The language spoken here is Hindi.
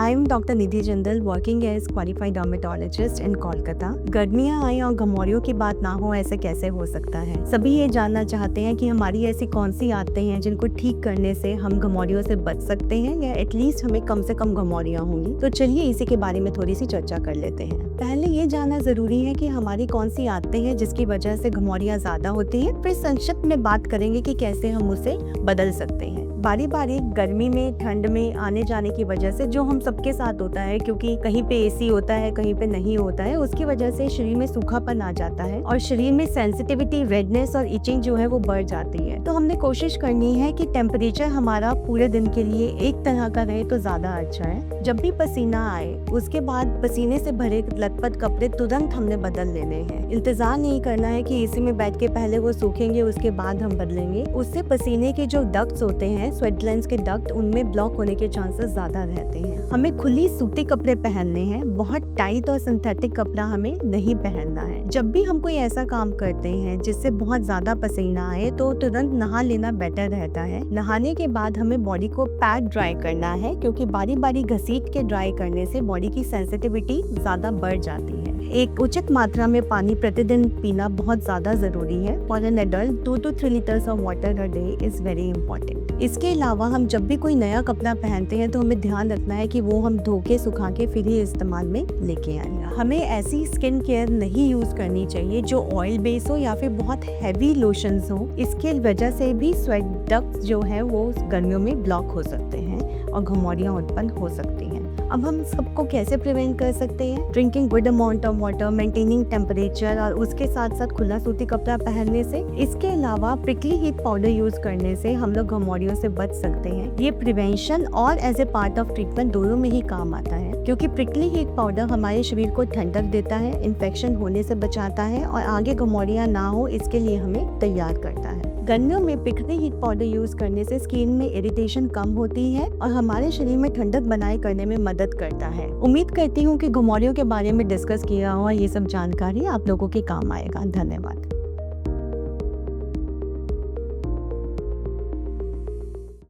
I am doctor Nidhi Jindal, working as qualified dermatologist in Kolkata. गर्मियां आई और घमौरियों की बात ना हो, ऐसे कैसे हो सकता है। सभी ये जानना चाहते हैं कि हमारी ऐसी कौन सी आदतें हैं जिनको ठीक करने से हम घमौरियों से बच सकते हैं या एटलीस्ट हमें कम से कम घमौरियां होंगी। तो चलिए इसी के बारे में थोड़ी सी चर्चा कर लेते हैं। पहले ये जानना जरूरी है कि हमारी कौन सी आदतें हैं जिसकी वजह से घमौरियां ज्यादा होती हैं। फिर संक्षिप्त में बात करेंगे कि कैसे हम उसे बदल सकते हैं। बारी बारी गर्मी में, ठंड में आने जाने की वजह से जो हम सबके साथ होता है, क्योंकि कहीं पे एसी होता है, कहीं पे नहीं होता है, उसकी वजह से शरीर में सूखापन आ जाता है और शरीर में सेंसिटिविटी, रेडनेस और इचिंग जो है वो बढ़ जाती है। तो हमने कोशिश करनी है कि टेम्परेचर हमारा पूरे दिन के लिए एक तरह का रहे तो ज्यादा अच्छा है। जब भी पसीना आए उसके बाद पसीने से भरे लथपथ कपड़े तुरंत हमने बदल लेने हैं। इंतजार नहीं करना है कि एसी में बैठ के पहले वो सूखेंगे उसके बाद हम बदलेंगे। उससे पसीने के जो डक्ट्स होते हैं, स्वेट ग्लैंड्स के डक्ट, उनमें ब्लॉक होने के चांसेस ज्यादा रहते हैं। हमें खुली सूती कपड़े पहनने हैं, बहुत टाइट और सिंथेटिक कपड़ा हमें नहीं पहनना है। जब भी हम कोई ऐसा काम करते हैं जिससे बहुत ज्यादा पसीना आए तो तुरंत नहा लेना बेटर रहता है। नहाने के बाद हमें बॉडी को पैड ड्राई करना है, क्योंकि बारी बारी घसीट के ड्राई करने से बॉडी की सेंसिटिविटी ज्यादा बढ़ जाती है। एक उचित मात्रा में पानी प्रतिदिन पीना बहुत ज्यादा जरूरी है। For an adult 2 to 3 litres of water a day is very important. इसके अलावा हम जब भी कोई नया कपड़ा पहनते हैं तो हमें ध्यान रखना है कि वो हम धो के सुखा के फिर ही इस्तेमाल में लेके आए। हमें ऐसी स्किन केयर नहीं यूज करनी चाहिए जो ऑयल बेस हो या फिर बहुत हैवी लोशंस हो। इसके वजह से भी स्वेट डक्ट्स जो है वो गर्मियों में ब्लॉक हो सकते हैं और घमौरियां उत्पन्न हो सकती हैं। अब हम सबको कैसे प्रिवेंट कर सकते हैं? Drinking good amount of water, maintaining temperature और उसके साथ साथ खुला सूती कपड़ा पहनने से। इसके अलावा प्रिकली हीट पाउडर यूज करने से हम लोग घमौरियों से बच सकते हैं। ये प्रिवेंशन और as a part of treatment दोनों में ही काम आता है, क्योंकि प्रिकली हीट पाउडर हमारे शरीर को ठंडक देता है, इन्फेक्शन होने से बचाता है और आगे घमौरियां ना हो इसके लिए हमें तैयार करता है। गर्मियों में प्रिकली हीट पाउडर यूज करने से स्किन में इरिटेशन कम होती है और हमारे शरीर में ठंडक बनाए करने में मदद करता है। उम्मीद करती हूँ कि घमौरियों के बारे में डिस्कस किया और ये सब जानकारी आप लोगों के काम आएगा। धन्यवाद।